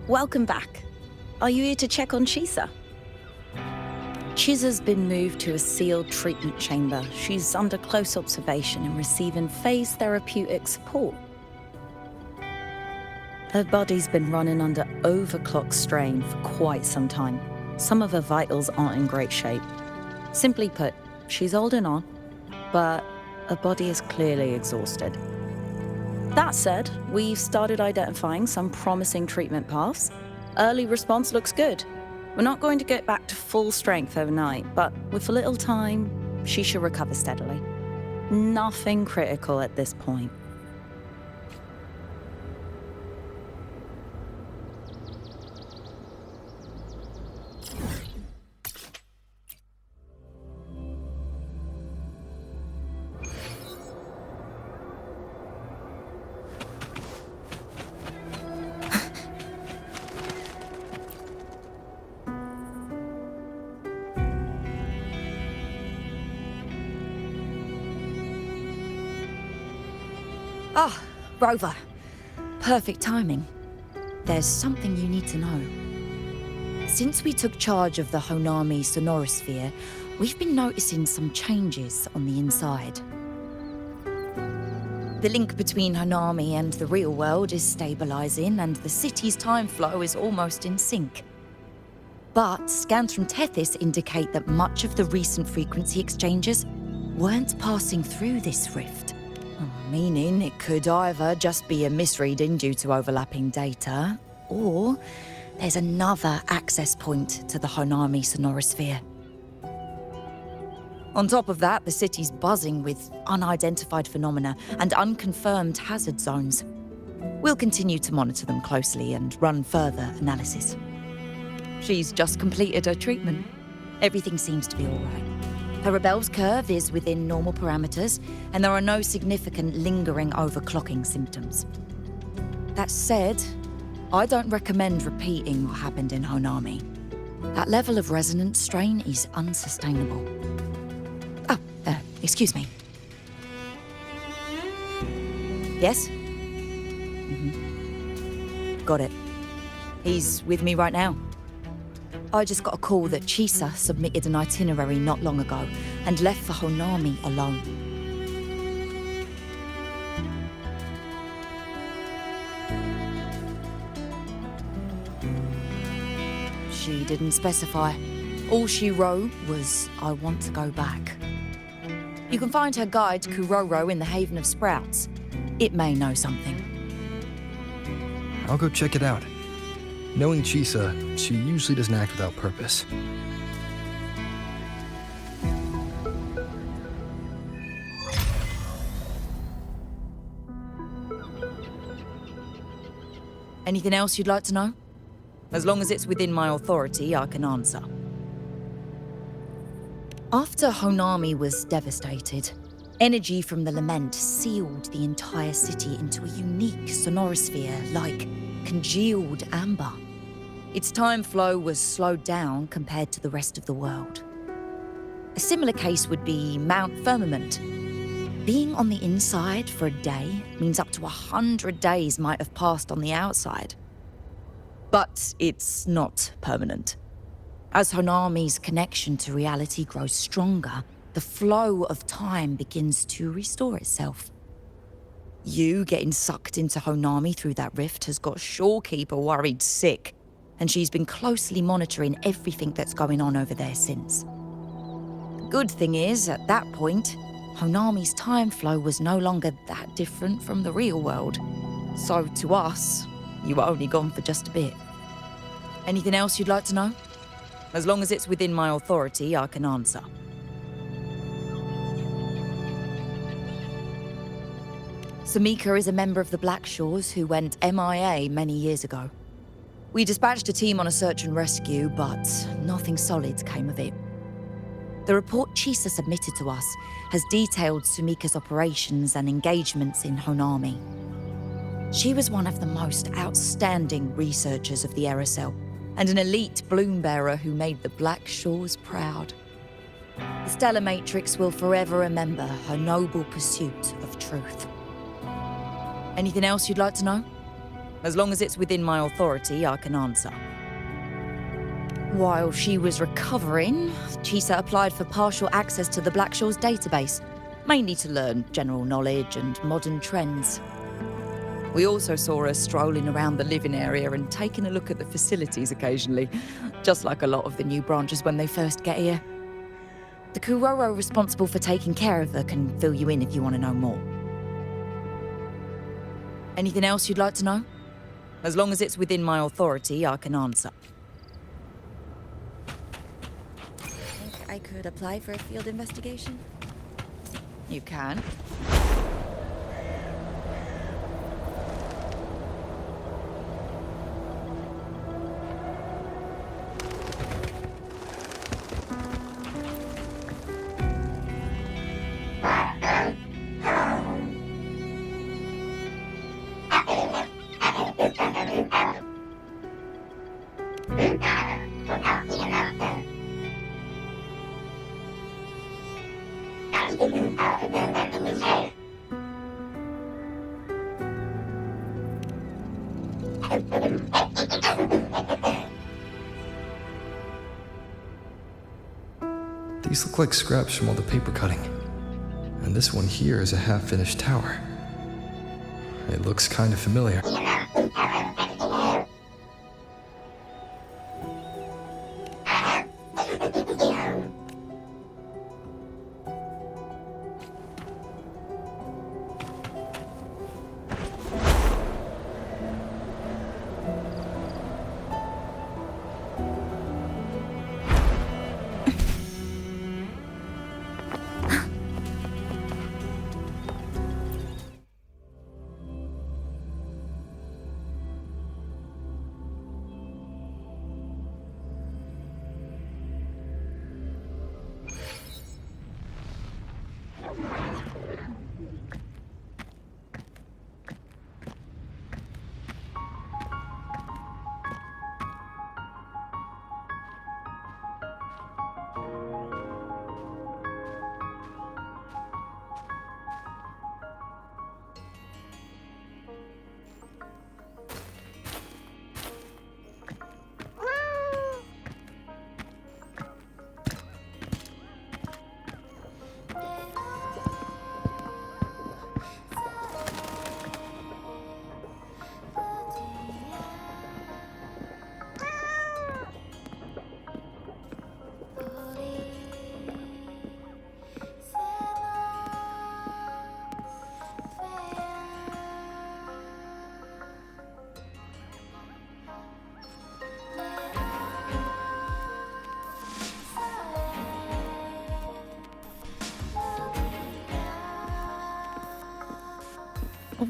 Welcome back. Are you here to check on Chisa? Chisa's been moved to a sealed treatment chamber. She's under close observation and receiving phase therapeutic support. Her body's been running under overclock strain for quite some time. Some of her vitals aren't in great shape. Simply put, she's holding on, but her body is clearly exhausted. That said, we've started identifying some promising treatment paths. Early response looks good. We're not going to get back to full strength overnight, but with a little time, she should recover steadily. Nothing critical at this point. Ah, Rover. Perfect timing. There's something you need to know. Since we took charge of the Honami sonorosphere, we've been noticing some changes on the inside. The link between Honami and the real world is stabilizing, and the city's time flow is almost in sync. But scans from Tethys indicate that much of the recent frequency exchanges weren't passing through this rift. Meaning it could either just be a misreading due to overlapping data, or there's another access point to the Honami sonorosphere. On top of that, the city's buzzing with unidentified phenomena and unconfirmed hazard zones. We'll continue to monitor them closely and run further analysis. She's just completed her treatment. Everything seems to be all right. Her rebel's curve is within normal parameters, and there are no significant lingering overclocking symptoms. That said, I don't recommend repeating what happened in Honami. That level of resonance strain is unsustainable. Oh, excuse me. Yes? Got it. He's with me right now. I just got a call that Chisa submitted an itinerary not long ago and left for Honami alone. She didn't specify. All she wrote was, "I want to go back." You can find her guide, Kuroro, in the Haven of Sprouts. It may know something. I'll go check it out. Knowing Chisa, she usually doesn't act without purpose. Anything else you'd like to know? As long as it's within my authority, I can answer. After Honami was devastated, energy from the lament sealed the entire city into a unique sonorosphere like congealed amber. Its time flow was slowed down compared to the rest of the world. A similar case would be Mount Firmament. Being on the inside for a day means up to 100 days might have passed on the outside. But it's not permanent. As Honami's connection to reality grows stronger, the flow of time begins to restore itself. You getting sucked into Honami through that rift has got Shorekeeper worried sick, and she's been closely monitoring everything that's going on over there since. The good thing is, at that point, Honami's time flow was no longer that different from the real world. So to us, you were only gone for just a bit. Anything else you'd like to know? As long as it's within my authority, I can answer. Samika is a member of the Black Shores who went MIA many years ago. We dispatched a team on a search and rescue, but nothing solid came of it. The report Chisa submitted to us has detailed Sumika's operations and engagements in Honami. She was one of the most outstanding researchers of the Aerosol, and an elite bloom bearer who made the Black Shores proud. The Stellar Matrix will forever remember her noble pursuit of truth. Anything else you'd like to know? As long as it's within my authority, I can answer. While she was recovering, Chisa applied for partial access to the Blackshaws database, mainly to learn general knowledge and modern trends. We also saw her strolling around the living area and taking a look at the facilities occasionally, just like a lot of the new branches when they first get here. The Kuroro responsible for taking care of her can fill you in if you want to know more. Anything else you'd like to know? As long as it's within my authority, I can answer. Think I could apply for a field investigation? You can. These look like scraps from all the paper cutting. And this one here is a half-finished tower. It looks kind of familiar.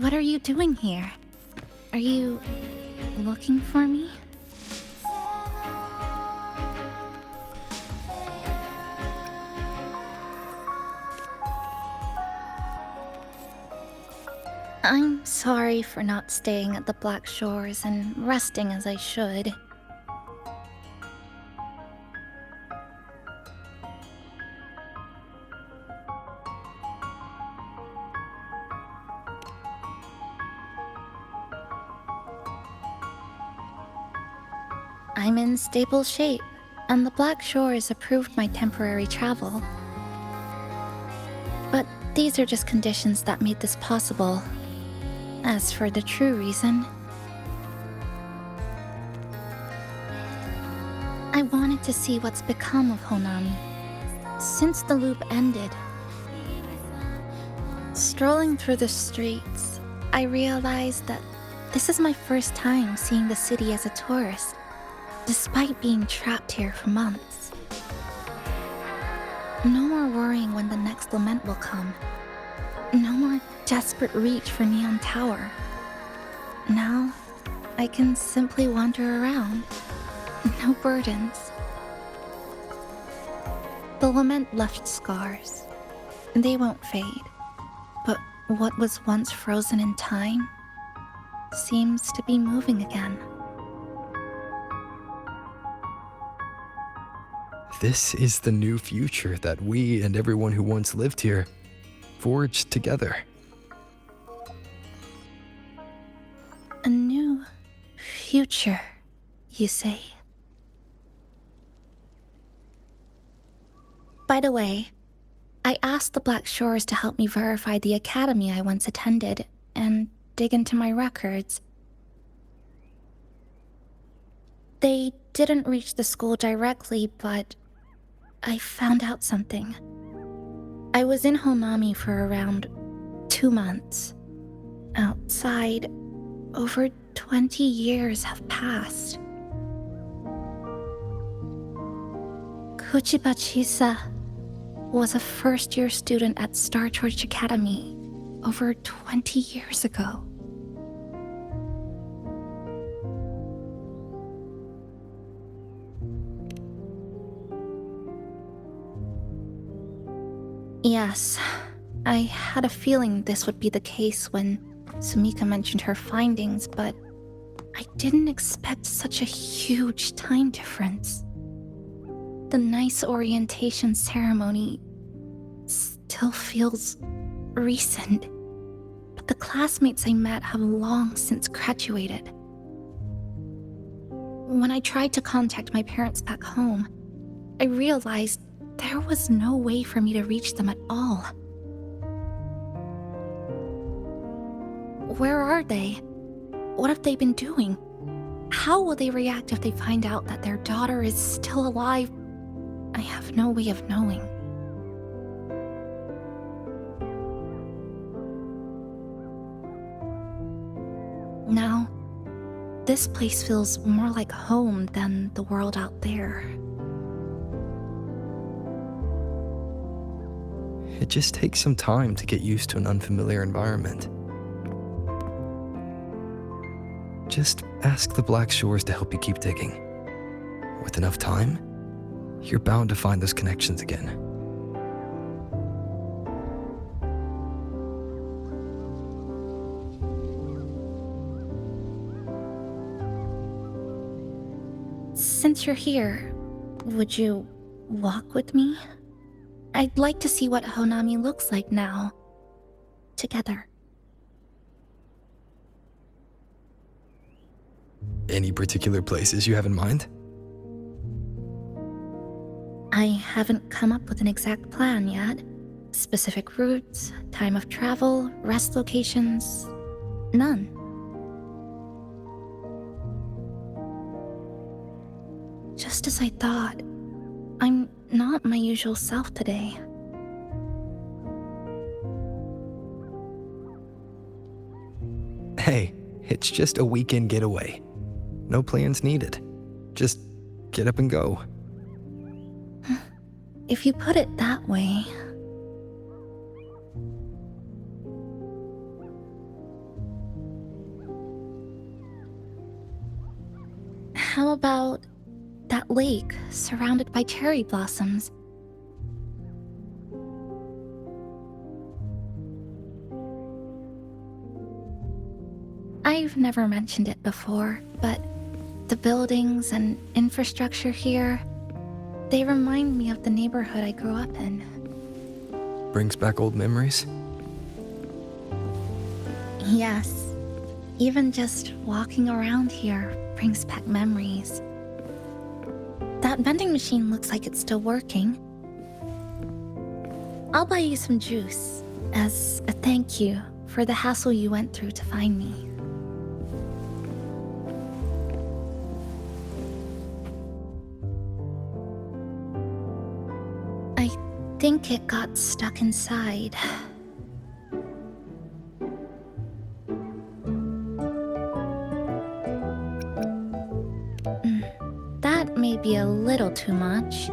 What are you doing here? Are you looking for me? I'm sorry for not staying at the Black Shores and resting as I should. I'm in stable shape, and the Black Shores approved my temporary travel. But these are just conditions that made this possible. As for the true reason, I wanted to see what's become of Honami. Since the loop ended, strolling through the streets, I realized that this is my first time seeing the city as a tourist, despite being trapped here for months. No more worrying when the next lament will come. No more desperate reach for Neon Tower. Now, I can simply wander around. No burdens. The lament left scars. They won't fade. But what was once frozen in time seems to be moving again. This is the new future that we and everyone who once lived here forged together. A new future, you say? By the way, I asked the Black Shores to help me verify the academy I once attended and dig into my records. They didn't reach the school directly, but I found out something. I was in Honami for around 2 months. Outside, over 20 years have passed. Kuchiba Chisa was a first-year student at Star Church Academy over 20 years ago. Yes, I had a feeling this would be the case when Sumika mentioned her findings, but I didn't expect such a huge time difference. The nice orientation ceremony still feels recent, but the classmates I met have long since graduated. When I tried to contact my parents back home, I realized there was no way for me to reach them at all. Where are they? What have they been doing? How will they react if they find out that their daughter is still alive? I have no way of knowing. Now, this place feels more like home than the world out there. It just takes some time to get used to an unfamiliar environment. Just ask the Black Shores to help you keep digging. With enough time, you're bound to find those connections again. Since you're here, would you walk with me? I'd like to see what Honami looks like now. Together. Any particular places you have in mind? I haven't come up with an exact plan yet. Specific routes, time of travel, rest locations, none. Just as I thought, I'm not my usual self today. Hey, it's just a weekend getaway. No plans needed. Just get up and go. If you put it that way. How about that lake surrounded by cherry blossoms? I've never mentioned it before, but the buildings and infrastructure here, they remind me of the neighborhood I grew up in. Brings back old memories? Yes. Even just walking around here brings back memories. That vending machine looks like it's still working. I'll buy you some juice as a thank you for the hassle you went through to find me. I think it got stuck inside. That may be a little too much.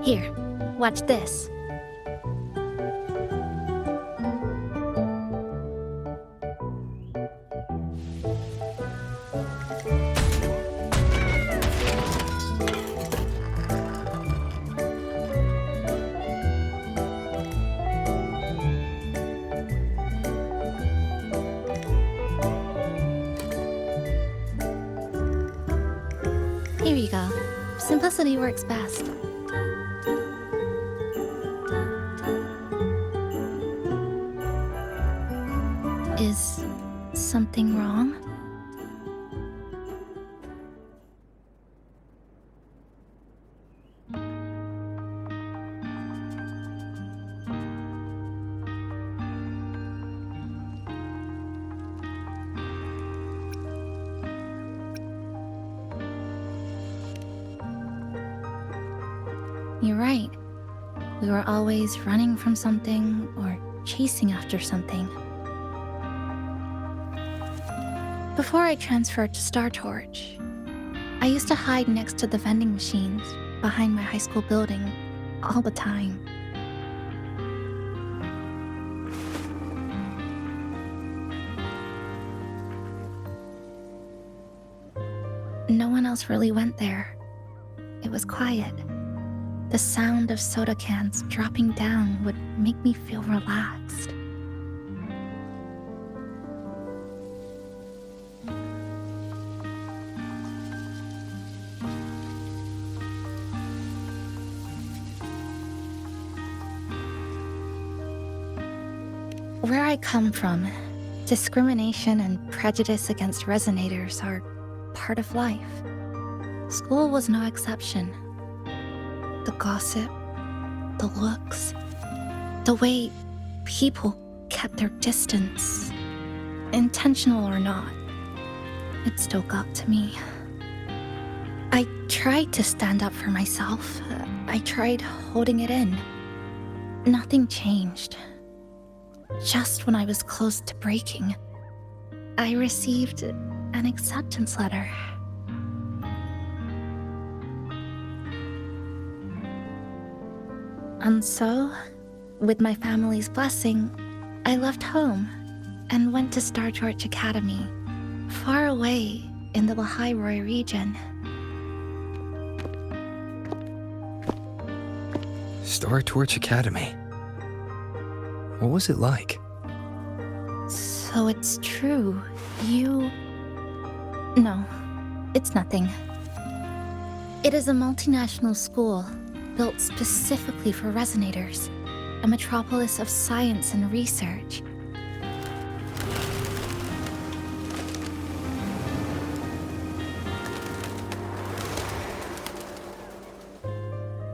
Here, watch this. Here you go. Simplicity works best. Is something wrong? You're right. We were always running from something or chasing after something. Before I transferred to Star Torch, I used to hide next to the vending machines behind my high school building all the time. No one else really went there. It was quiet. The sound of soda cans dropping down would make me feel relaxed. Where I come from, discrimination and prejudice against resonators are part of life. School was no exception. The gossip, the looks, the way people kept their distance, intentional or not, it still got to me. I tried to stand up for myself. I tried holding it in. Nothing changed. Just when I was close to breaking, I received an acceptance letter. And so, with my family's blessing, I left home and went to Star Torch Academy, far away in the Lahai region. Star Torch Academy. What was it like? So it's true, you... No, it's nothing. It is a multinational school built specifically for resonators, a metropolis of science and research.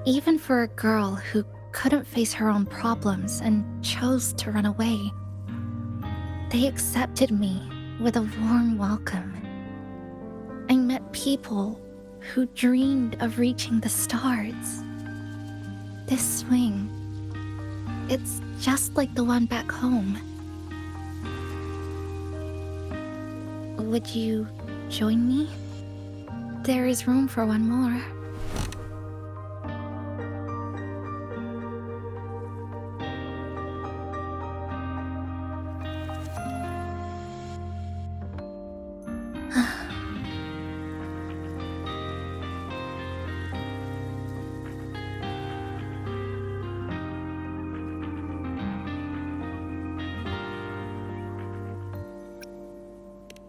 Even for a girl who couldn't face her own problems and chose to run away, they accepted me with a warm welcome. I met people who dreamed of reaching the stars. This swing, it's just like the one back home. Would you join me? There is room for one more.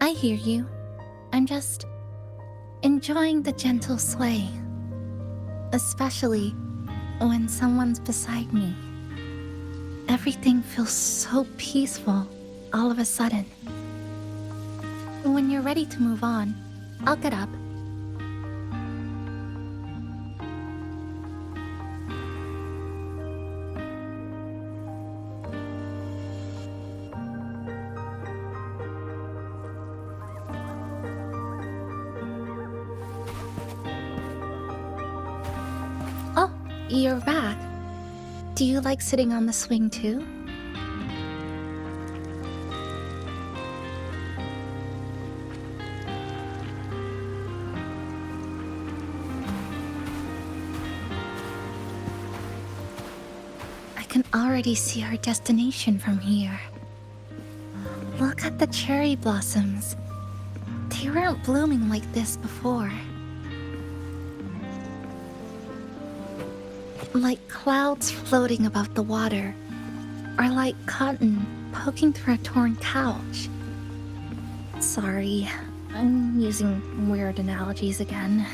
I hear you. I'm just enjoying the gentle sway, especially when someone's beside me. Everything feels so peaceful all of a sudden. When you're ready to move on, I'll get up. Oh, you're back. Do you like sitting on the swing too? I can already see our destination from here. Look at the cherry blossoms. They weren't blooming like this before. Like clouds floating above the water, or like cotton poking through a torn couch. Sorry, I'm using weird analogies again.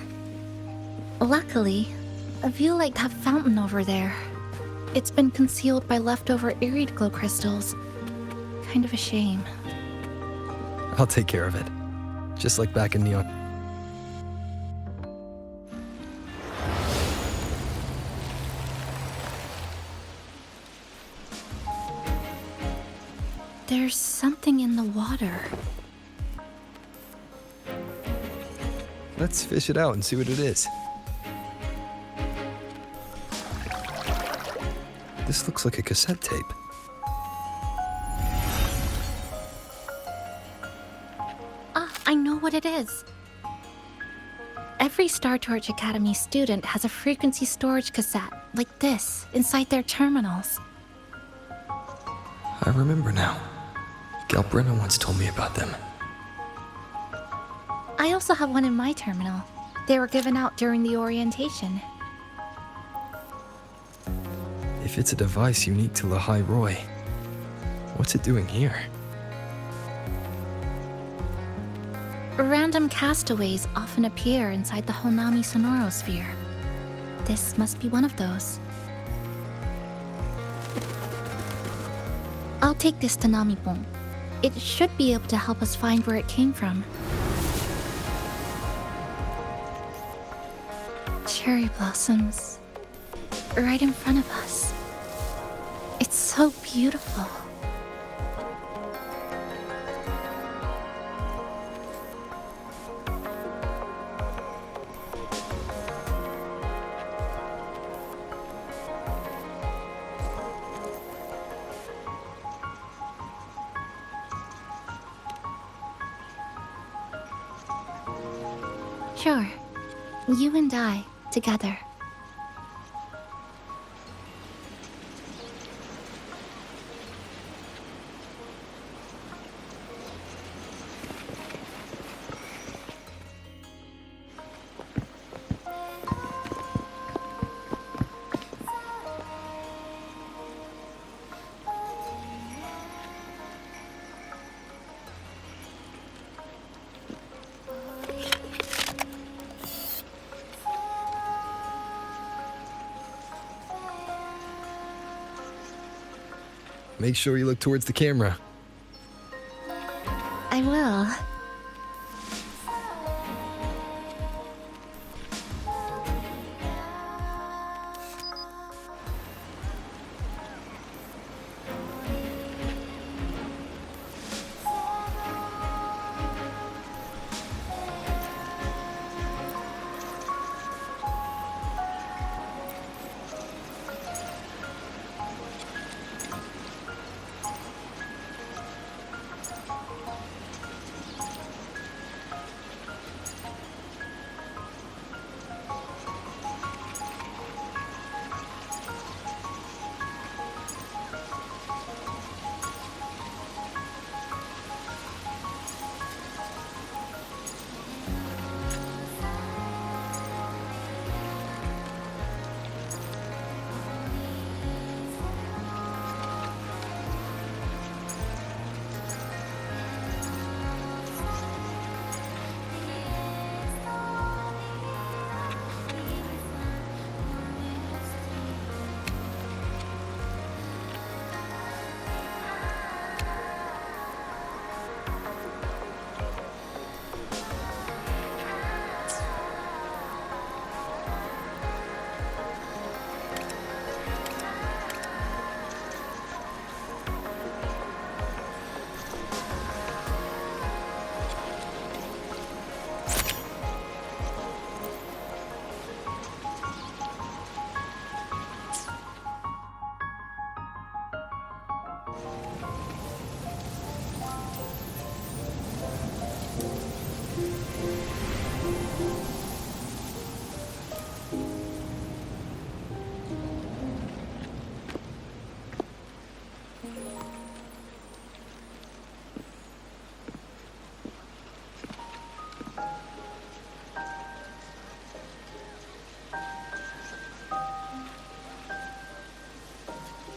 Luckily, a view like that fountain over there. It's been concealed by leftover irid glow crystals. Kind of a shame. I'll take care of it. Just like back in Neon. There's something in the water. Let's fish it out and see what it is. This looks like a cassette tape. Ah, I know what it is. Every Star Torch Academy student has a frequency storage cassette like this inside their terminals. I remember now. Galbrenna once told me about them. I also have one in my terminal. They were given out during the orientation. If it's a device unique to Lahai Roy, what's it doing here? Random castaways often appear inside the Honami sonorosphere. This must be one of those. I'll take this to Namipon. It should be able to help us find where it came from. Cherry blossoms. Right in front of us. It's so beautiful. Sure. You and I, together. Make sure you look towards the camera. I will.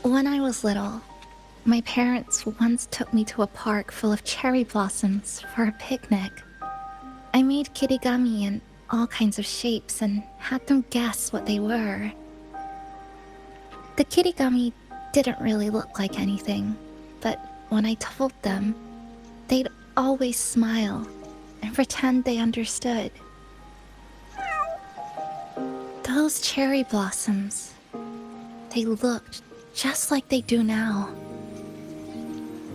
When I was little, my parents once took me to a park full of cherry blossoms for a picnic. I made kirigami in all kinds of shapes and had them guess what they were. The kirigami didn't really look like anything, but when I told them, they'd always smile and pretend they understood. Those cherry blossoms, they looked just like they do now.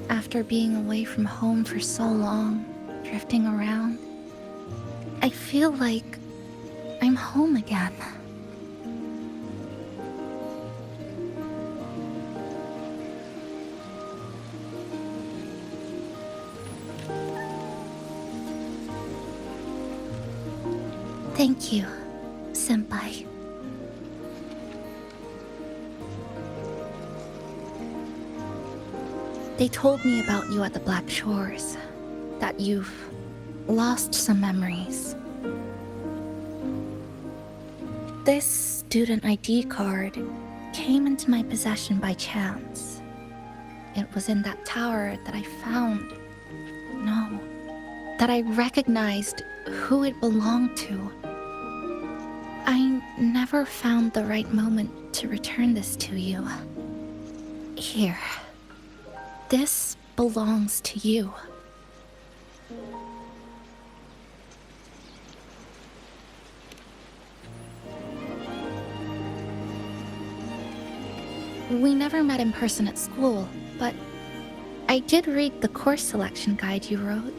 After being away from home for so long, drifting around, I feel like I'm home again. Thank you, Senpai. They told me about you at the Black Shores, that you've lost some memories. This student ID card came into my possession by chance. It was in that tower that I found. No, that I recognized who it belonged to. I never found the right moment to return this to you. Here. This belongs to you. We never met in person at school, but I did read the course selection guide you wrote.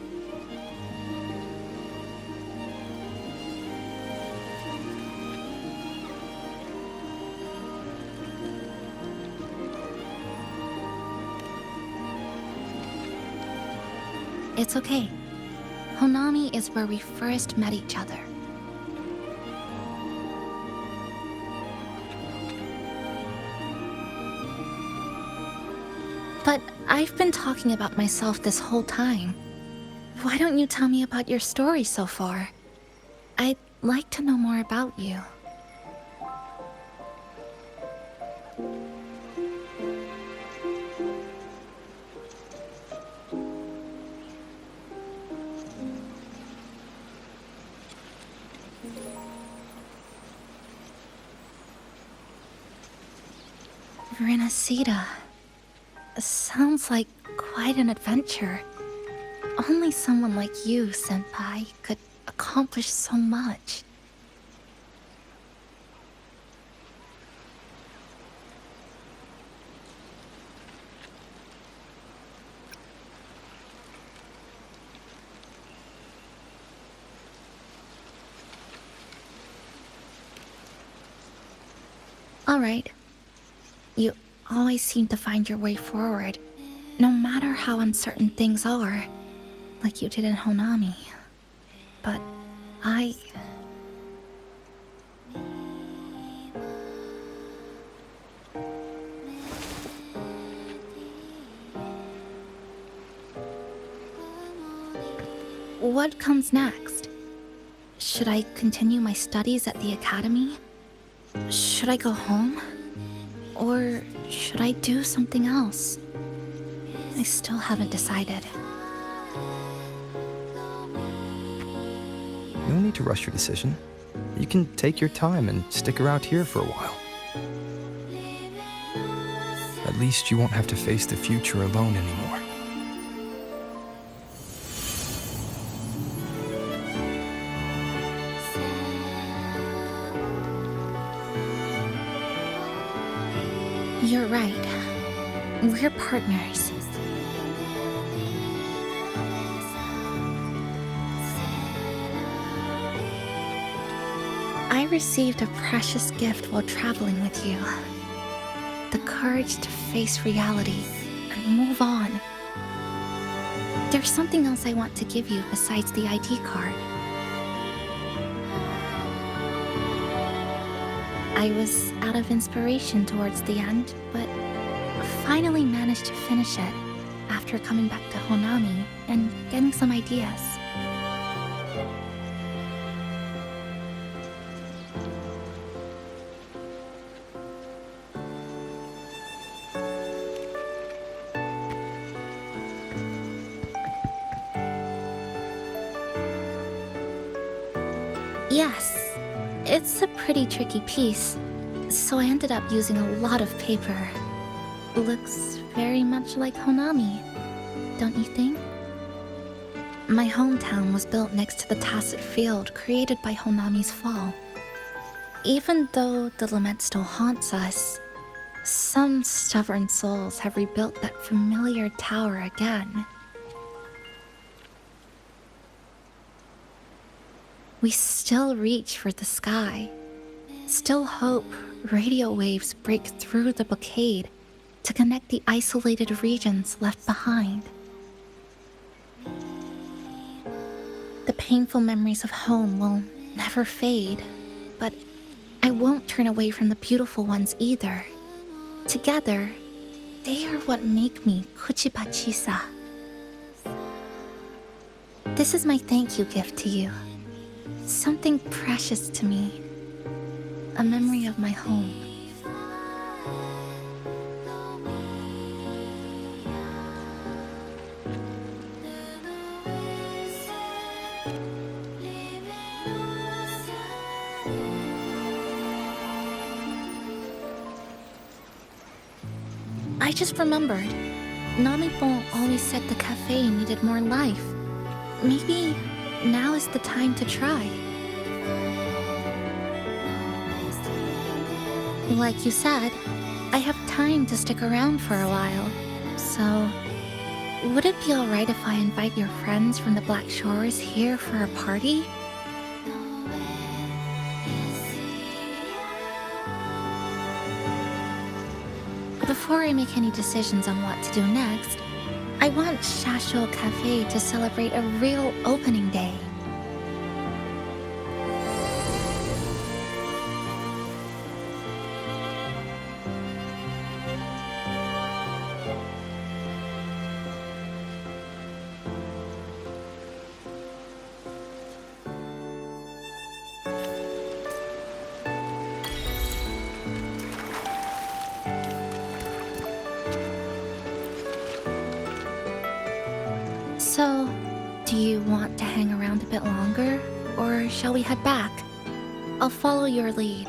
It's okay. Honami is where we first met each other. But I've been talking about myself this whole time. Why don't you tell me about your story so far? I'd like to know more about you. Renacida. Sounds like quite an adventure. Only someone like you, Senpai, could accomplish so much. All right. You always seem to find your way forward, no matter how uncertain things are, like you did in Honami. But I... What comes next? Should I continue my studies at the academy? Should I go home? Or should I do something else? I still haven't decided. You don't need to rush your decision. You can take your time and stick around here for a while. At least you won't have to face the future alone anymore. You're right. We're partners. I received a precious gift while traveling with you. The courage to face reality and move on. There's something else I want to give you besides the ID card. I was out of inspiration towards the end, but finally managed to finish it after coming back to Honami and getting some ideas. Yes, it's a pretty tricky piece, so I ended up using a lot of paper. Looks very much like Honami, don't you think? My hometown was built next to the tacit field created by Honami's fall. Even though the lament still haunts us, some stubborn souls have rebuilt that familiar tower again. We still reach for the sky, still hope radio waves break through the blockade to connect the isolated regions left behind. The painful memories of home will never fade, but I won't turn away from the beautiful ones either. Together, they are what make me Kuchiba Chisa. This is my thank you gift to you. Something precious to me. A memory of my home. I just remembered. Namipon always said the cafe needed more life. Maybe now is the time to try. Like you said, I have time to stick around for a while. So, would it be alright if I invite your friends from the Black Shores here for a party? Before I make any decisions on what to do next, I want Shasho Cafe to celebrate a real opening day. So, do you want to hang around a bit longer, or shall we head back? I'll follow your lead.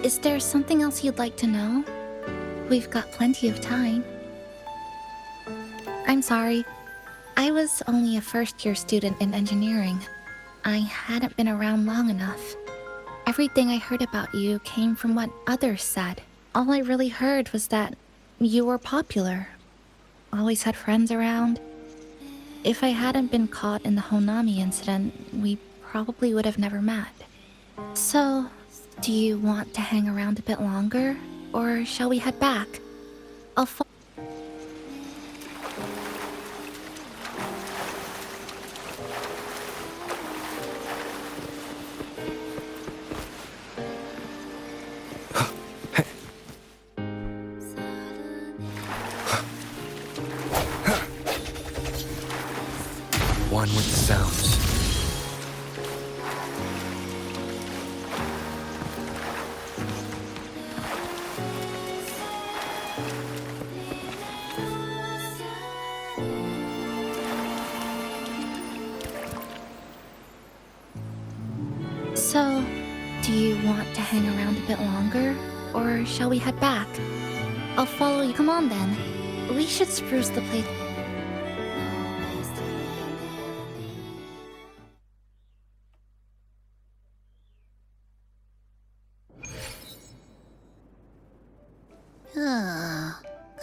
Is there something else you'd like to know? We've got plenty of time. I'm sorry. I was only a first-year student in engineering. I hadn't been around long enough. Everything I heard about you came from what others said. All I really heard was that you were popular. Always had friends around. If I hadn't been caught in the Honami incident, we probably would have never met. So, do you want to hang around a bit longer, or shall we head back? I'll One with the sounds. So, do you want to hang around a bit longer, or shall we head back? I'll follow you. Come on then. We should spruce the place.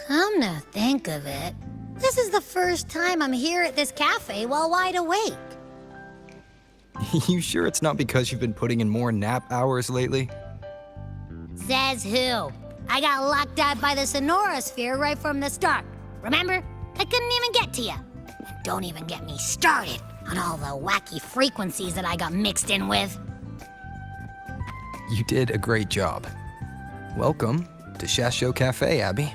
Come to think of it, this is the first time I'm here at this cafe while wide awake. You sure it's not because you've been putting in more nap hours lately? Says who? I got locked out by the Sonorosphere right from the start. Remember? I couldn't even get to you. And don't even get me started on all the wacky frequencies that I got mixed in with. You did a great job. Welcome to Shasho Cafe, Abby.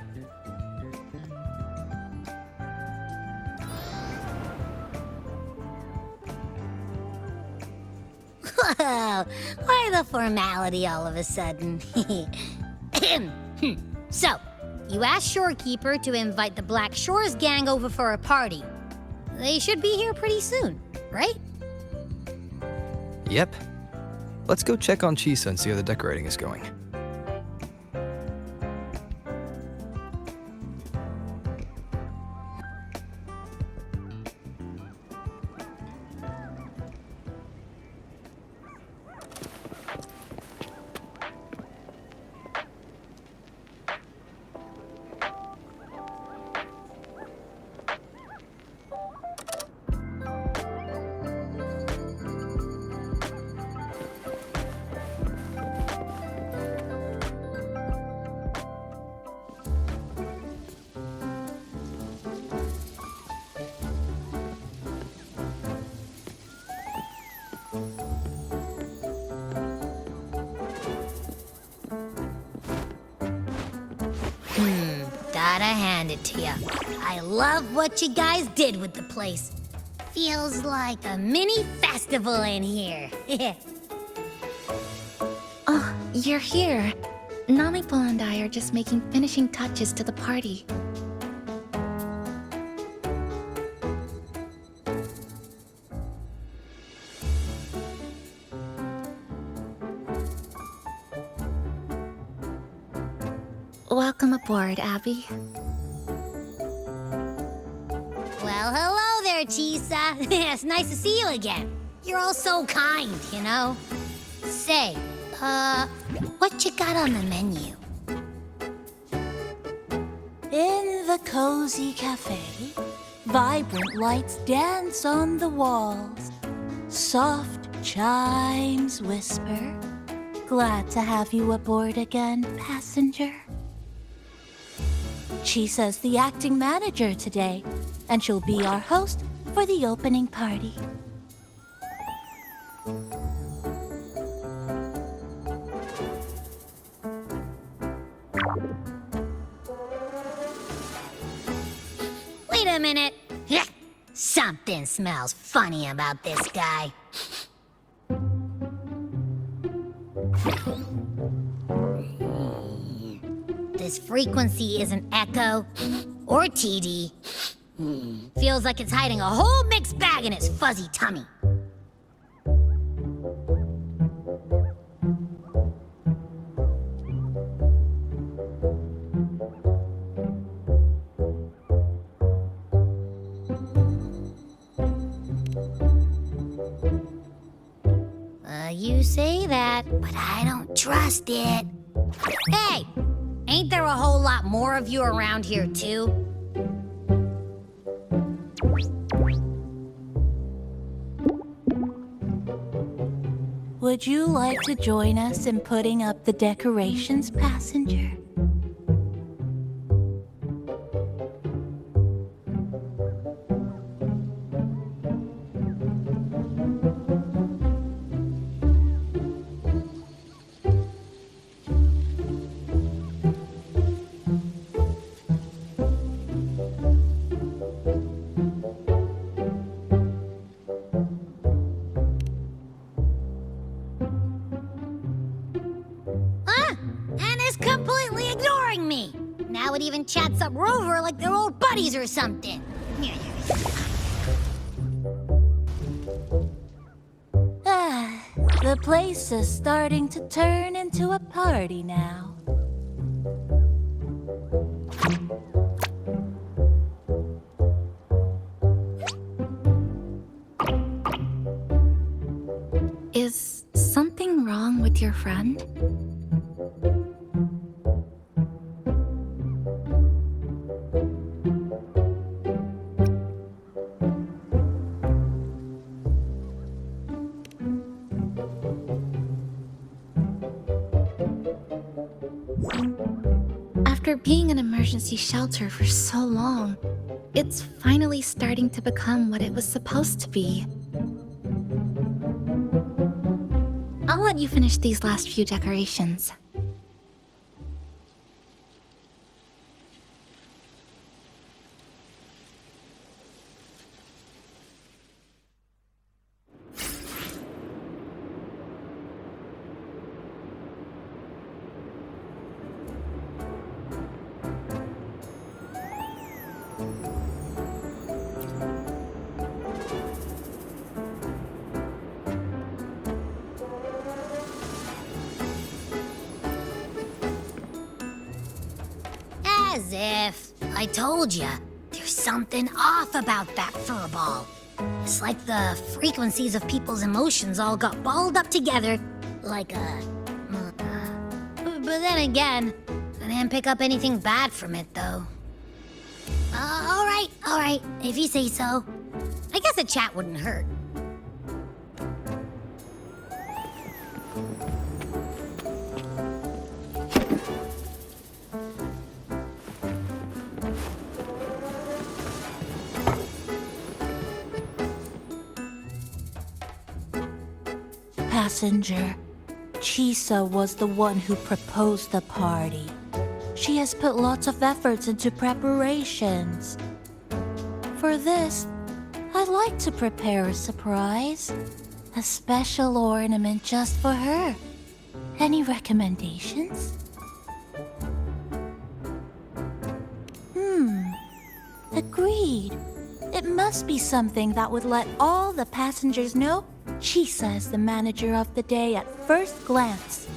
Whoa, why the formality all of a sudden? So, you asked Shorekeeper to invite the Black Shores gang over for a party. They should be here pretty soon, right? Yep. Let's go check on Chisa and see how the decorating is going. Gotta hand it to ya. I love what you guys did with the place. Feels like a mini festival in here. Oh, you're here. Namipo and I are just making finishing touches to the party. Welcome aboard, Abby. Well, hello there, Chisa. It's nice to see you again. You're all so kind, you know? Say, what you got on the menu? In the cozy cafe, vibrant lights dance on the walls. Soft chimes whisper. Glad to have you aboard again, passenger. Chisa's the acting manager today, and she'll be our host for the opening party. Wait a minute. Something smells funny about this guy. This frequency isn't echo or TD. Feels like it's hiding a whole mixed bag in its fuzzy tummy. You say that, but I don't trust it. Hey! Ain't there a whole lot more of you around here, too? Would you like to join us in putting up the decorations, passenger? Now it even chats up Rover like they're old buddies or something. The place is starting to turn into a party now. Is something wrong with your friend? After being an emergency shelter for so long, it's finally starting to become what it was supposed to be. I'll let you finish these last few decorations. As if. I told ya, there's something off about that furball. It's like the frequencies of people's emotions all got balled up together like a... But then again, I didn't pick up anything bad from it, though. All right, if you say so. I guess a chat wouldn't hurt. Passenger, Chisa was the one who proposed the party. She has put lots of efforts into preparations. For this, I'd like to prepare a surprise. A special ornament just for her. Any recommendations? Agreed. It must be something that would let all the passengers know Chisa is the manager of the day at first glance.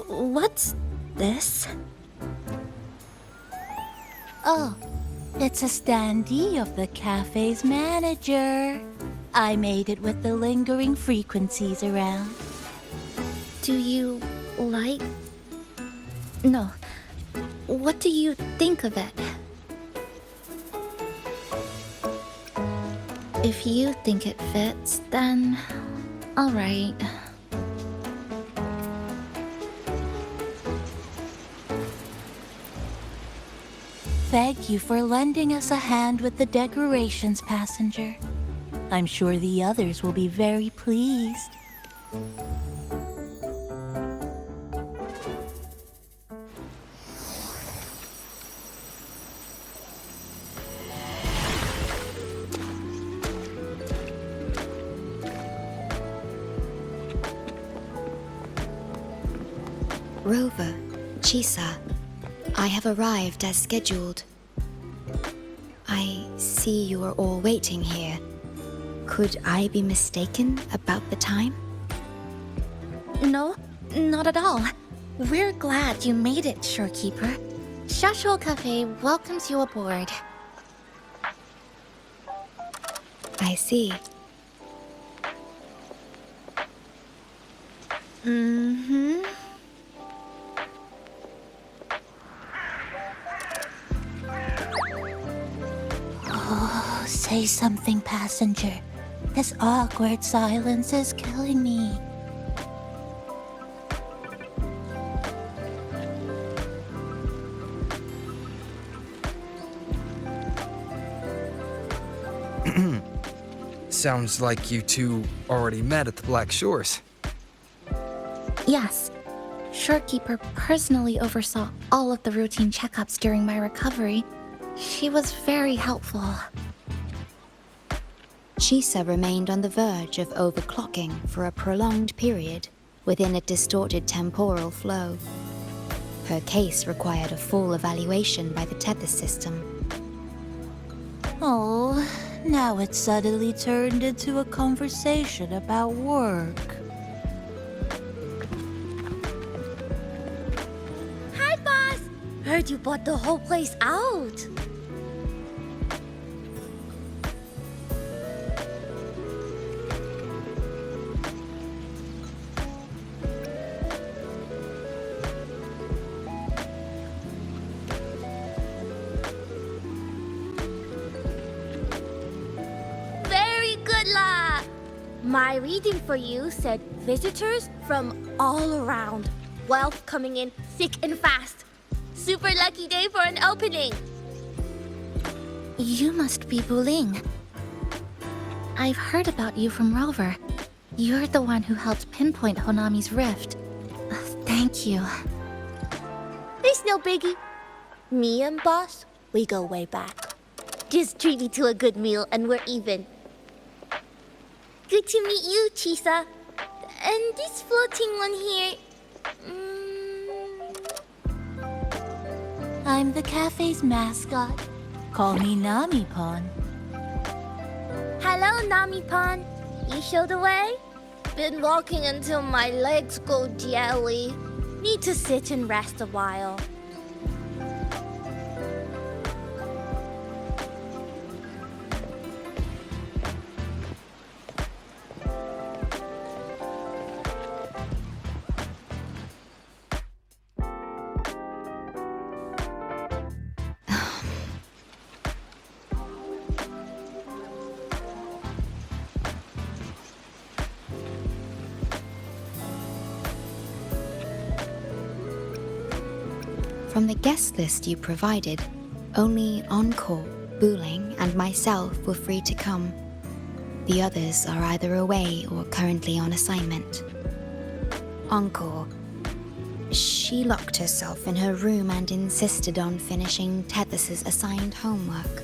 What's this? Oh, it's a standee of the cafe's manager. I made it with the lingering frequencies around. Do you like... No. What do you think of it? If you think it fits, then... alright. Thank you for lending us a hand with the decorations, passenger. I'm sure the others will be very pleased. Rover, Chisa, I have arrived as scheduled. I see you are all waiting here. Could I be mistaken about the time? No, not at all. We're glad you made it, Shorekeeper. Shasho Cafe welcomes you aboard. I see. Mm-hmm. Oh, say something, passenger. This awkward silence is killing me. Sounds like you two already met at the Black Shores. Yes. Shorekeeper personally oversaw all of the routine checkups during my recovery. She was very helpful. Chisa remained on the verge of overclocking for a prolonged period within a distorted temporal flow. Her case required a full evaluation by the tether system. Oh, now it's suddenly turned into a conversation about work. Hi, boss! Heard you bought the whole place out. Very good la! My reading for you said visitors from all around. Wealth coming in thick and fast. Super lucky day for an opening. You must be Buling. I've heard about you from Rover. You're the one who helped pinpoint Honami's rift. Thank you. It's no biggie. Me and boss, we go way back. Just treat me to a good meal and we're even. Good to meet you, Chisa. And this floating one here... I'm the cafe's mascot. Call me Nami-pon. Hello, Nami-pon. You show the way? Been walking until my legs go jelly. Need to sit and rest a while. From the guest list you provided, only Encore, Booling, and myself were free to come. The others are either away or currently on assignment. Encore. She locked herself in her room and insisted on finishing Tethys's assigned homework.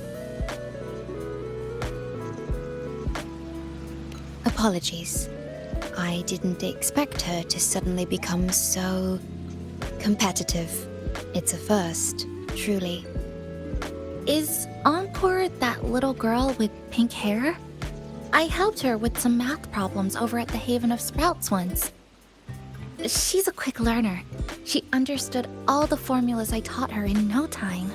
Apologies. I didn't expect her to suddenly become so competitive. It's a first, truly. Is Encore that little girl with pink hair? I helped her with some math problems over at the Haven of Sprouts once. She's a quick learner. She understood all the formulas I taught her in no time.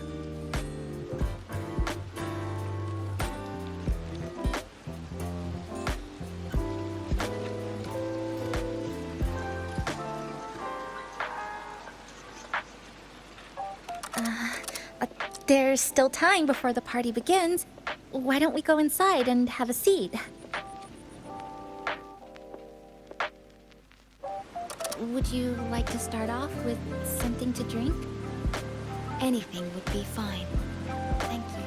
There's still time before the party begins. Why don't we go inside and have a seat? Would you like to start off with something to drink? Anything would be fine. Thank you.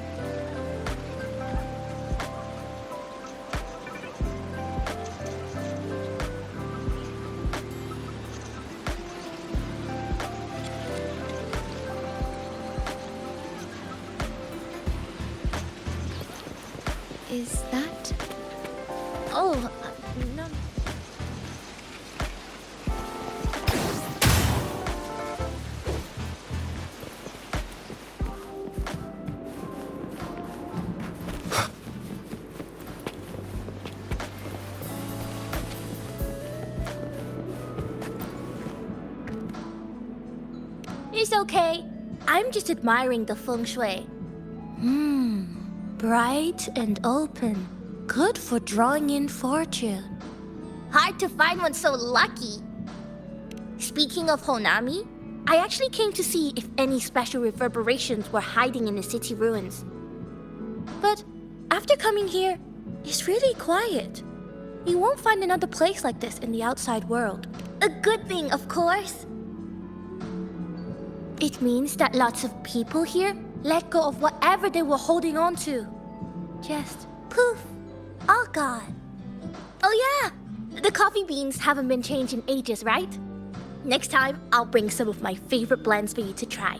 Is that... Oh, no. It's okay. I'm just admiring the feng shui. Bright and open. Good for drawing in fortune. Hard to find one so lucky. Speaking of Honami, I actually came to see if any special reverberations were hiding in the city ruins. But after coming here, it's really quiet. You won't find another place like this in the outside world. A good thing, of course. It means that lots of people here let go of whatever they were holding on to. Just poof, all gone. Oh yeah, the coffee beans haven't been changed in ages, right? Next time, I'll bring some of my favorite blends for you to try.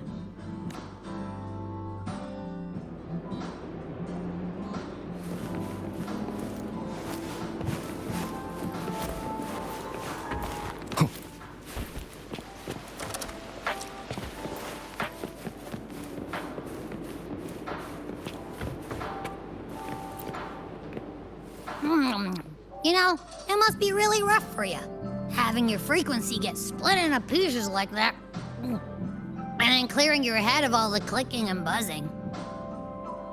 You know, it must be really rough for you, having your frequency get split into pieces like that. And then clearing your head of all the clicking and buzzing.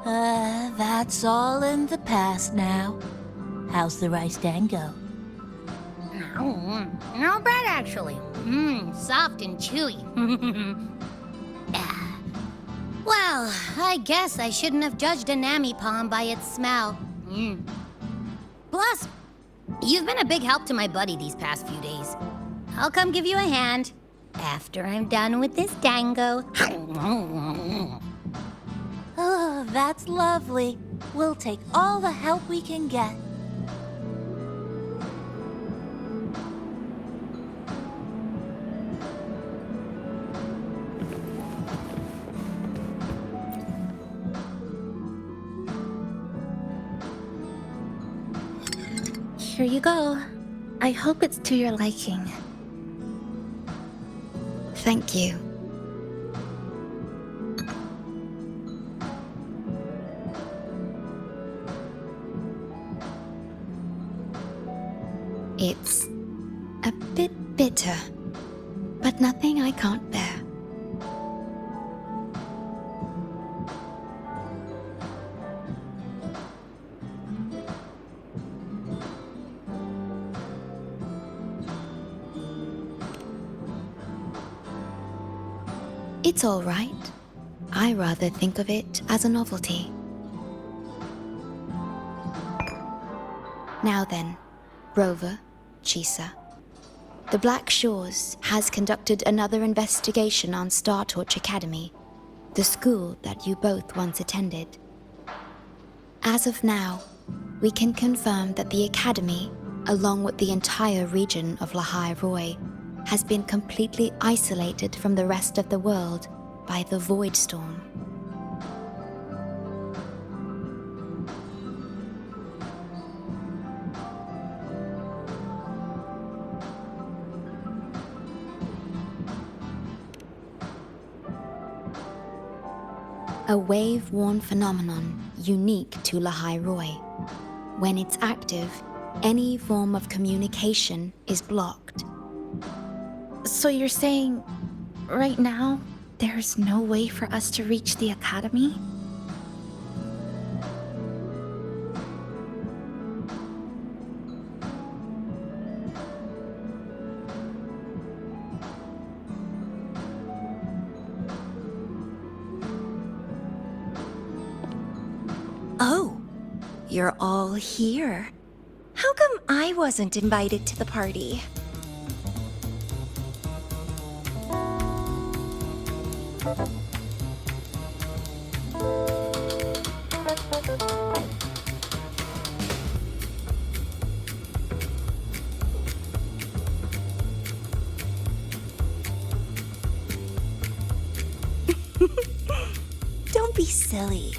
That's all in the past now. How's the rice dango? Not bad, actually. Soft and chewy. Well, I guess I shouldn't have judged a Nami palm by its smell. Plus, you've been a big help to my buddy these past few days. I'll come give you a hand after I'm done with this dango. Oh, that's lovely. We'll take all the help we can get. Here you go. I hope it's to your liking. Thank you. It's a bit bitter, but nothing I can't bear. It's all right. I rather think of it as a novelty. Now then, Rover, Chisa, The Black Shores has conducted another investigation on Star Torch Academy, the school that you both once attended. As of now, we can confirm that the Academy, along with the entire region of Lahai Roi, has been completely isolated from the rest of the world by the Void Storm. A wave-worn phenomenon unique to Lahai Roi. When it's active, any form of communication is blocked. So you're saying, right now, there's no way for us to reach the Academy? Oh, you're all here. How come I wasn't invited to the party? Don't be silly.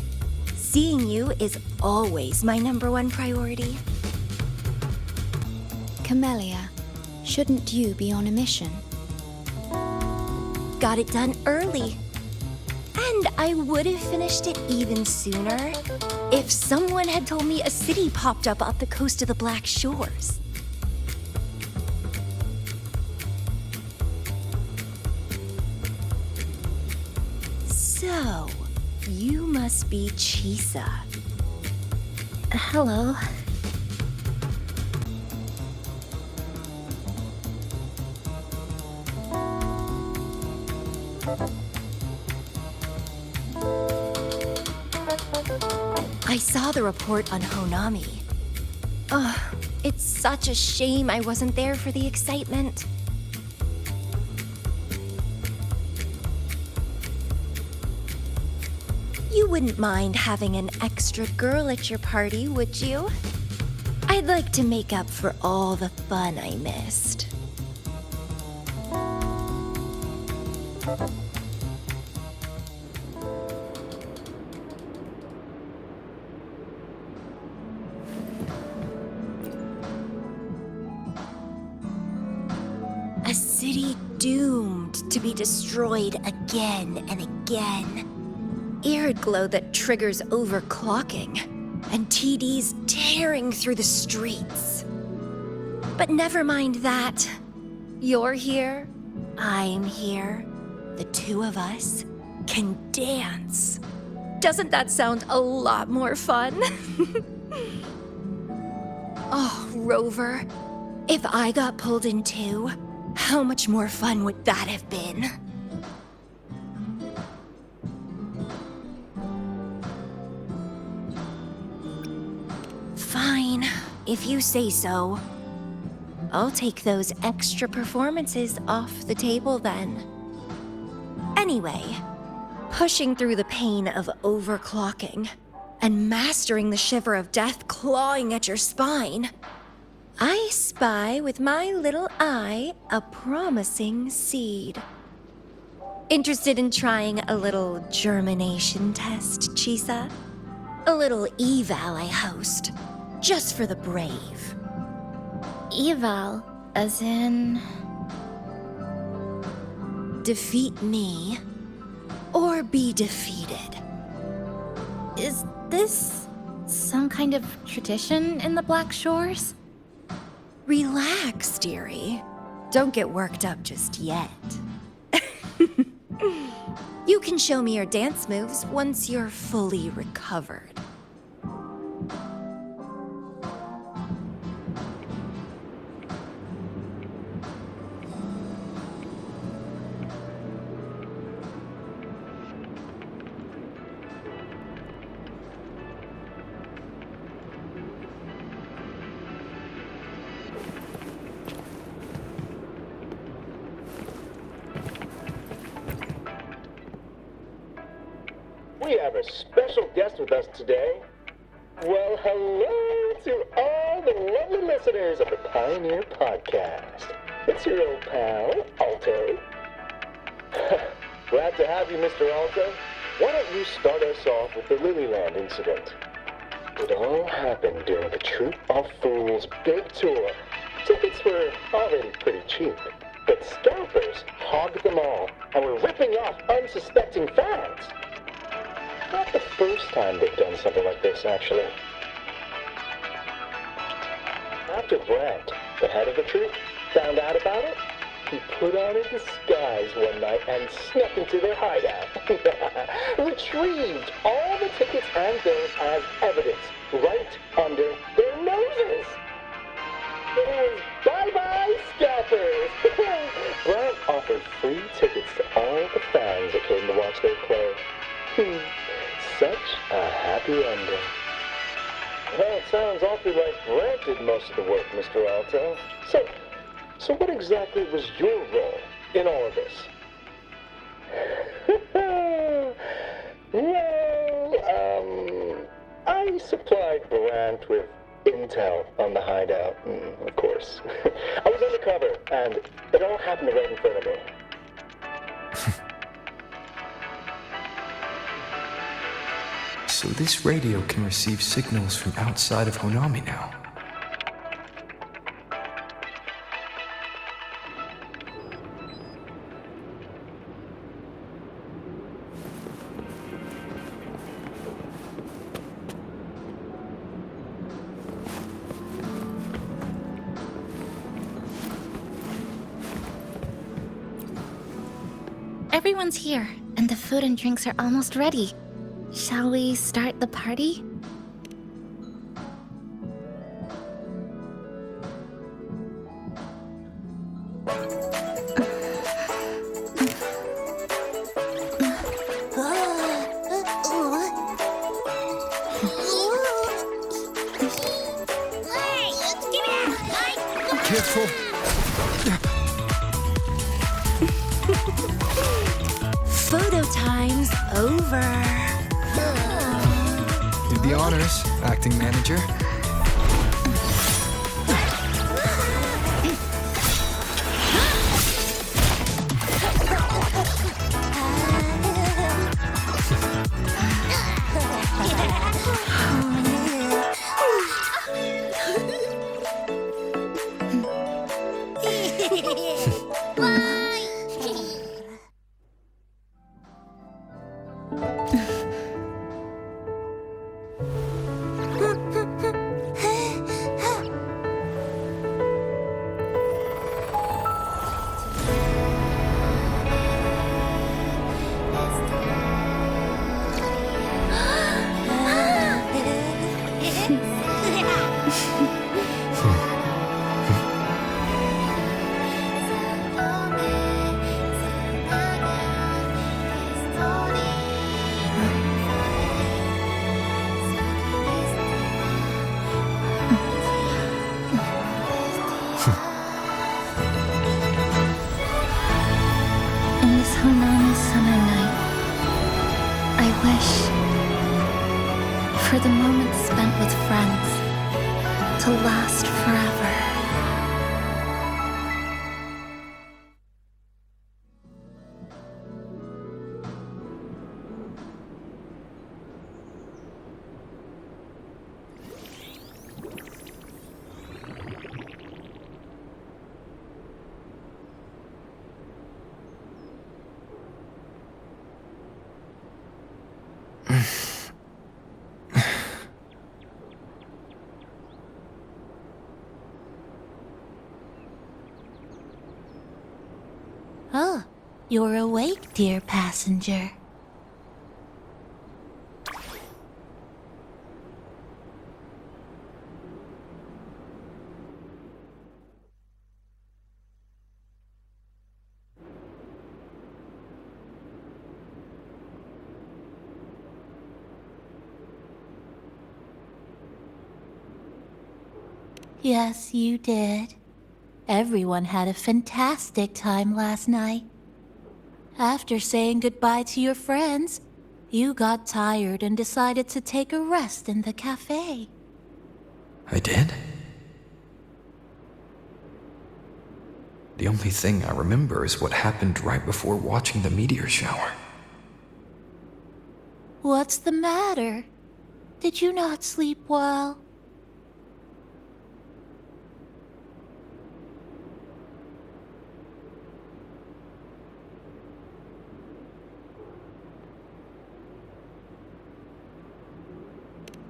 Seeing you is always my #1 priority. Camellia, shouldn't you be on a mission? Got it done early. And I would have finished it even sooner if someone had told me a city popped up off the coast of the Black Shores. So, you must be Chisa. Hello. I saw the report on Honami. Ugh, it's such a shame I wasn't there for the excitement. You wouldn't mind having an extra girl at your party, would you? I'd like to make up for all the fun I missed. A city doomed to be destroyed again and again. Air glow that triggers overclocking, and TDs tearing through the streets. But never mind that. You're here, I'm here. The two of us can dance. Doesn't that sound a lot more fun? Oh, Rover, if I got pulled in too, how much more fun would that have been? Fine, if you say so. I'll take those extra performances off the table then. Anyway, pushing through the pain of overclocking and mastering the shiver of death clawing at your spine, I spy with my little eye a promising seed. Interested in trying a little germination test, Chisa? A little eval I host, just for the brave. Eval, as in... Defeat me, or be defeated. Is this some kind of tradition in the Black Shores? Relax, dearie. Don't get worked up just yet. You can show me your dance moves once you're fully recovered. we have a special guest with us today. Well, hello to all the lovely listeners of the Pioneer Podcast. It's your old pal, Alto. Glad to have you, Mr. Alto. Why don't you start us off with the Lilyland incident? It all happened during the Troop of Fools big tour. Tickets were already pretty cheap, but scalpers hogged them all and were ripping off unsuspecting fans. Not the first time they've done something like this, actually. After Brent, the head of the troop, found out about it, he put on a disguise one night and snuck into their hideout. Retrieved all the tickets and bills as evidence right under their noses. It was bye-bye scalpers. Brent offered free tickets to all the fans that came to watch their play. Such a happy ending. Well, it sounds awfully like Brent did most of the work, Mr. Alto. So what exactly was your role in all of this? Well, I supplied Brant with intel on the hideout, of course. I was undercover, and it all happened right in front of me. So this radio can receive signals from outside of Honami now. Everyone's here, and the food and drinks are almost ready. Shall we start the party? Careful! Photo time's over. Do the honors, acting manager. In this Honami summer night, I wish for the moments spent with friends to last forever. Oh, you're awake, dear passenger. Yes, you did. Everyone had a fantastic time last night. After saying goodbye to your friends, You got tired and decided to take a rest in the cafe. I did? The only thing I remember is what happened right before watching the meteor shower. What's the matter? Did you not sleep well?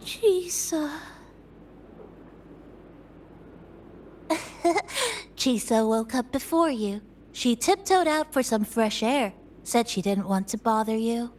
Chisa. Chisa woke up before you. She tiptoed out for some fresh air. Said she didn't want to bother you.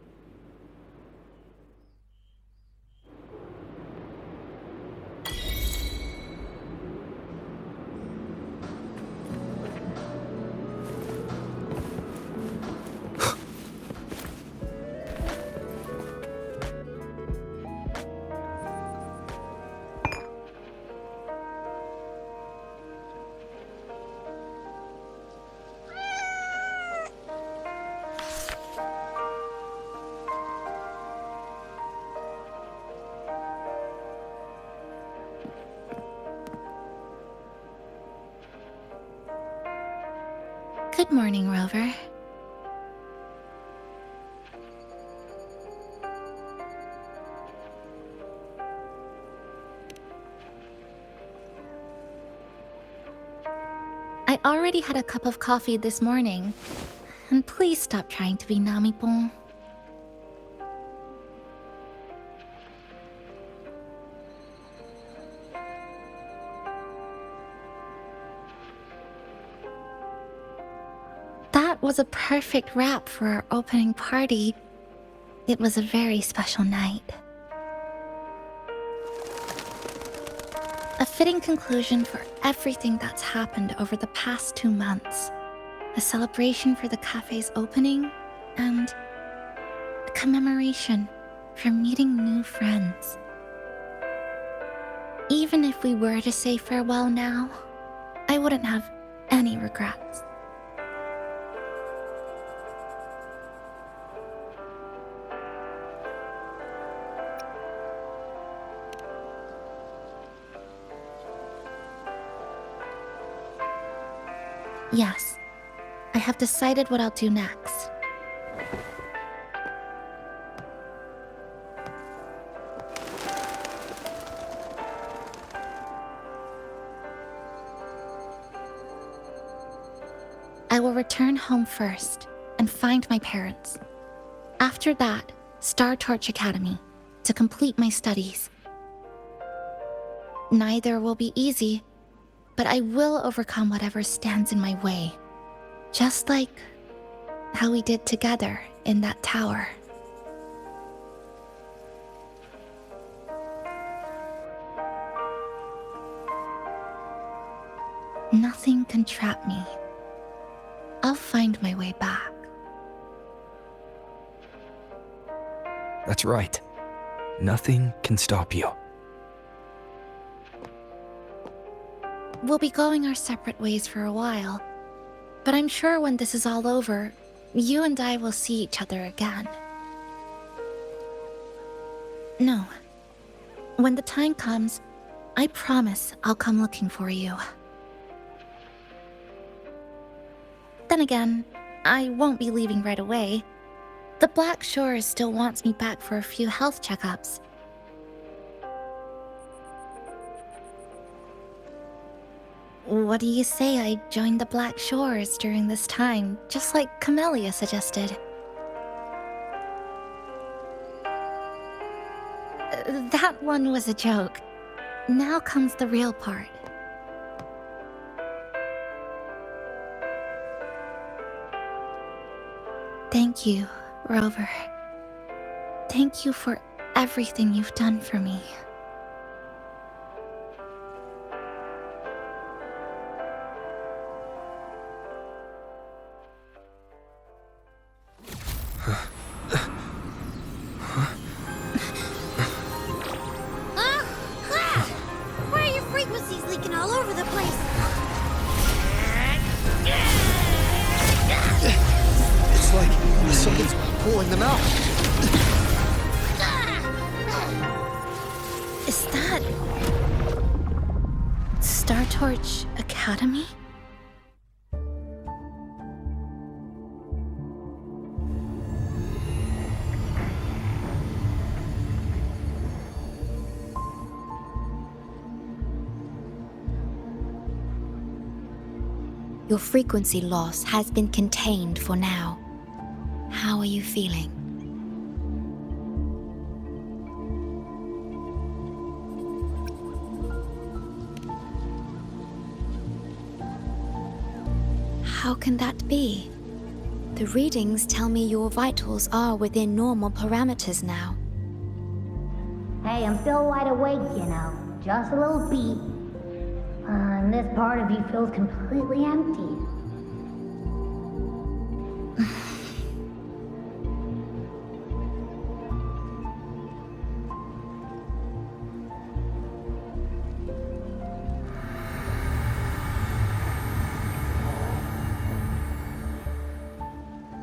Good morning, Rover. I already had a cup of coffee this morning. And please stop trying to be Namipon. That was a perfect wrap for our opening party. It was a very special night. A fitting conclusion for everything that's happened over the past 2 months. A celebration for the cafe's opening, and a commemoration for meeting new friends. Even if we were to say farewell now, I wouldn't have any regrets. Yes, I have decided what I'll do next. I will return home first and find my parents. After that, Star Torch Academy to complete my studies. Neither will be easy, but I will overcome whatever stands in my way. Just like how we did together in that tower. Nothing can trap me. I'll find my way back. That's right. Nothing can stop you. We'll be going our separate ways for a while, but I'm sure when this is all over, you and I will see each other again. No. When the time comes, I promise I'll come looking for you. Then again, I won't be leaving right away. The Black Shores still wants me back for a few health checkups. What do you say I join the Black Shores during this time, just like Camellia suggested? That one was a joke. Now comes the real part. Thank you, Rover. Thank you for everything you've done for me. Why are your frequencies leaking all over the place? It's like someone's pulling them out. Startorch Academy? Your frequency loss has been contained for now. How are you feeling? How can that be? The readings tell me your vitals are within normal parameters now. Hey, I'm still wide awake, you know. Just a little beat. And this part of you feels completely empty.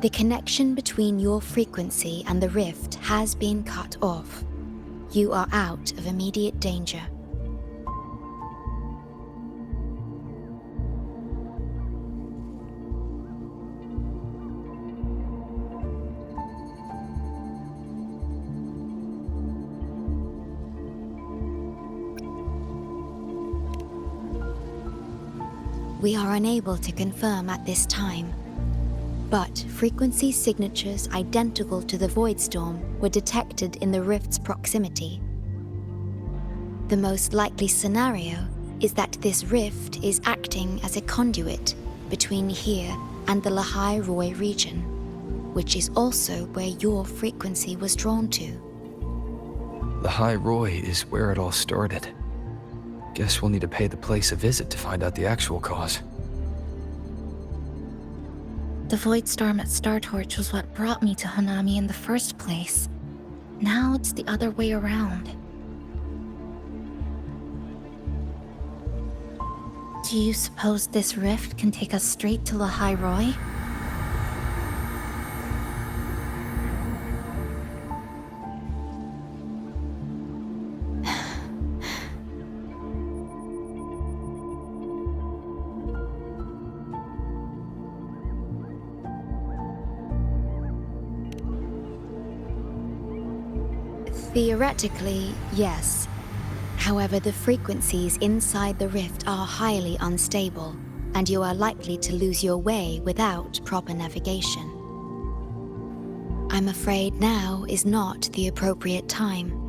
The connection between your frequency and the rift has been cut off. You are out of immediate danger. We are unable to confirm at this time, but frequency signatures identical to the void storm were detected in the rift's proximity. The most likely scenario is that this rift is acting as a conduit between here and the Lahai Roy region, which is also where your frequency was drawn to. The High Roy is where it all started. Guess we'll need to pay the place a visit to find out the actual cause. The void storm at Startorch was what brought me to Hanami in the first place. Now it's the other way around. Do you suppose this rift can take us straight to Lahai Roy? Theoretically, yes. However, the frequencies inside the rift are highly unstable, and you are likely to lose your way without proper navigation. I'm afraid now is not the appropriate time.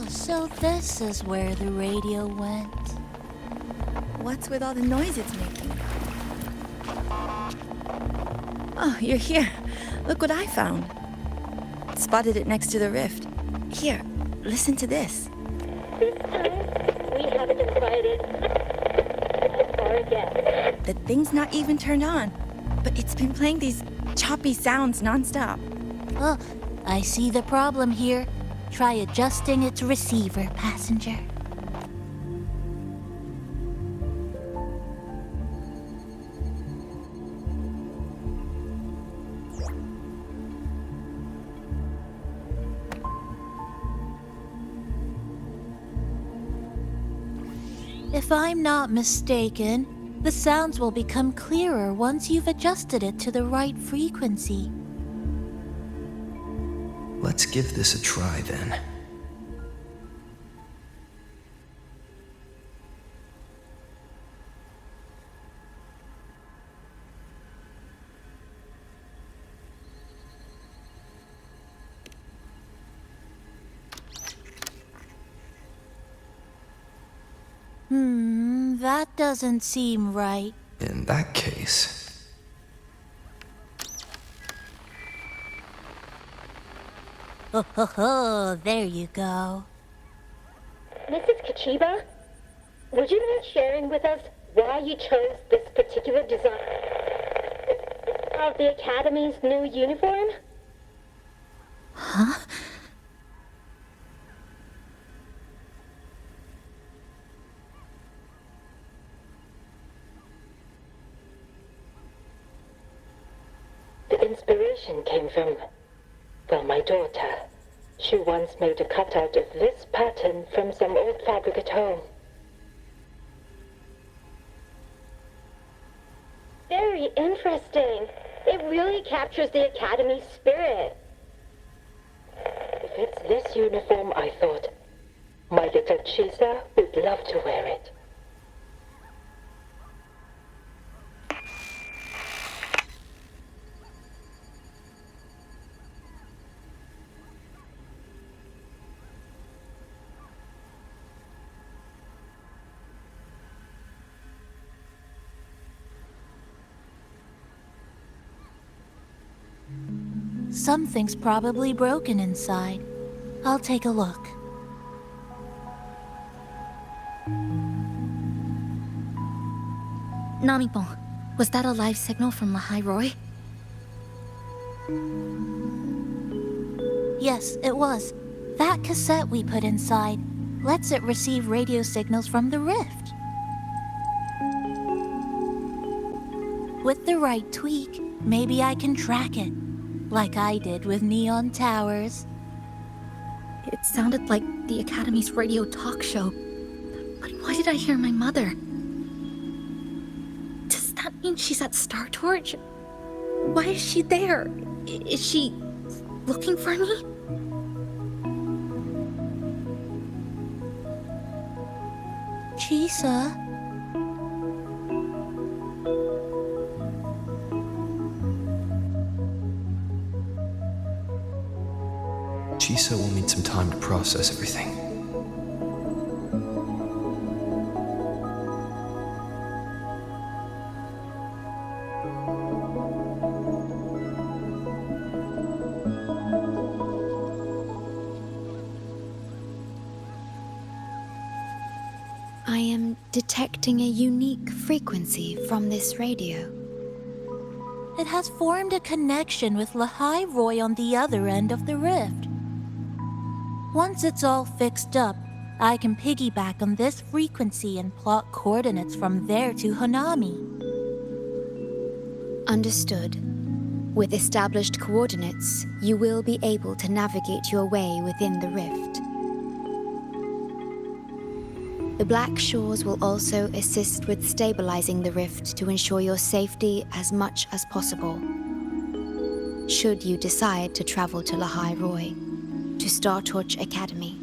So this is where the radio went. What's with all the noise it's making? Oh, you're here. Look what I found. Spotted it next to the rift. Here, listen to this. This time, we haven't invited our guests. The thing's not even turned on, but it's been playing these choppy sounds nonstop. Oh, I see the problem here. Try adjusting its receiver, passenger. If I'm not mistaken, the sounds will become clearer once you've adjusted it to the right frequency. Let's give this a try then. That doesn't seem right. In that case... Oh, there you go. Mrs. Kachiba, would you mind sharing with us why you chose this particular design of the Academy's new uniform? Huh? inspiration came from, well, my daughter. She once made a cutout of this pattern from some old fabric at home. Very interesting. It really captures the Academy spirit. If it's this uniform, I thought, my little Chisa would love to wear it. Something's probably broken inside. I'll take a look. Namipon, was that a live signal from Lahai Roy? Yes, it was. That cassette we put inside lets it receive radio signals from the rift. With the right tweak, maybe I can track it, like I did with Neon Towers. It sounded like the Academy's radio talk show. But why did I hear my mother? Does that mean she's at Star Torch? Why is she there? Is she looking for me? Chisa? Chisa will need some time to process everything. I am detecting a unique frequency from this radio. It has formed a connection with Lahai Roy on the other end of the rift. Once it's all fixed up, I can piggyback on this frequency and plot coordinates from there to Hanami. Understood. With established coordinates, you will be able to navigate your way within the rift. The Black Shores will also assist with stabilizing the rift to ensure your safety as much as possible. Should you decide to travel to Lahai Roy, to Star Torch Academy.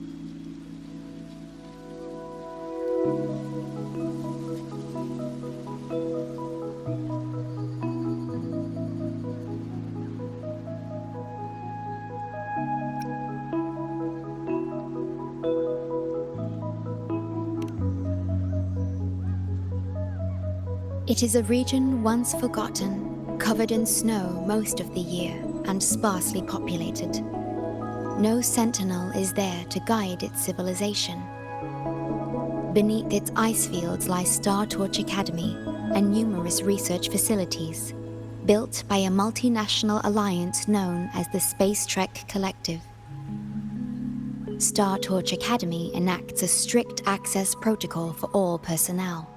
It is a region once forgotten, covered in snow most of the year, and sparsely populated. No sentinel is there to guide its civilization. Beneath its ice fields lie Star Torch Academy and numerous research facilities, built by a multinational alliance known as the Space Trek Collective. Star Torch Academy enacts a strict access protocol for all personnel.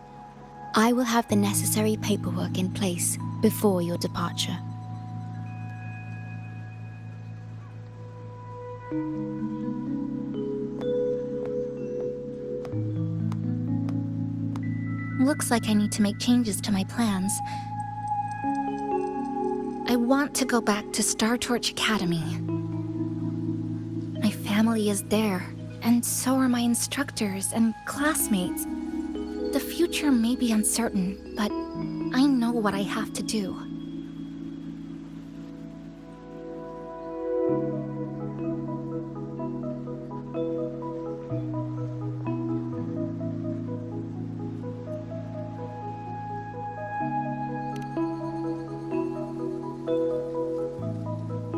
I will have the necessary paperwork in place before your departure. Looks like I need to make changes to my plans. I want to go back to Star Torch Academy. My family is there, and so are my instructors and classmates. The future may be uncertain, but I know what I have to do.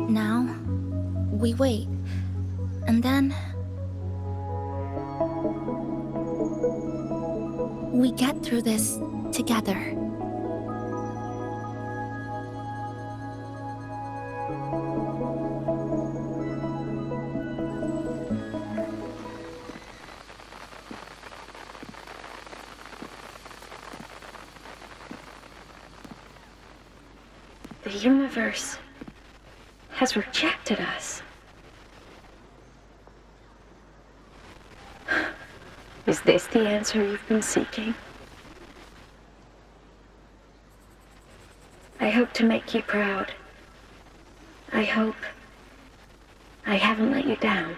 Now, we wait, and then we get through this together. The universe has rejected us. Is this the answer you've been seeking? I hope to make you proud. I hope I haven't let you down.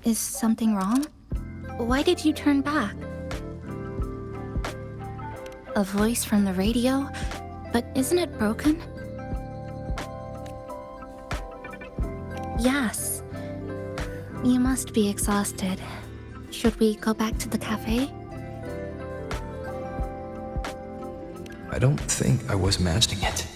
Is something wrong? Why did you turn back? A voice from the radio? But isn't it broken? Yes. You must be exhausted. Should we go back to the cafe? I don't think I was imagining it.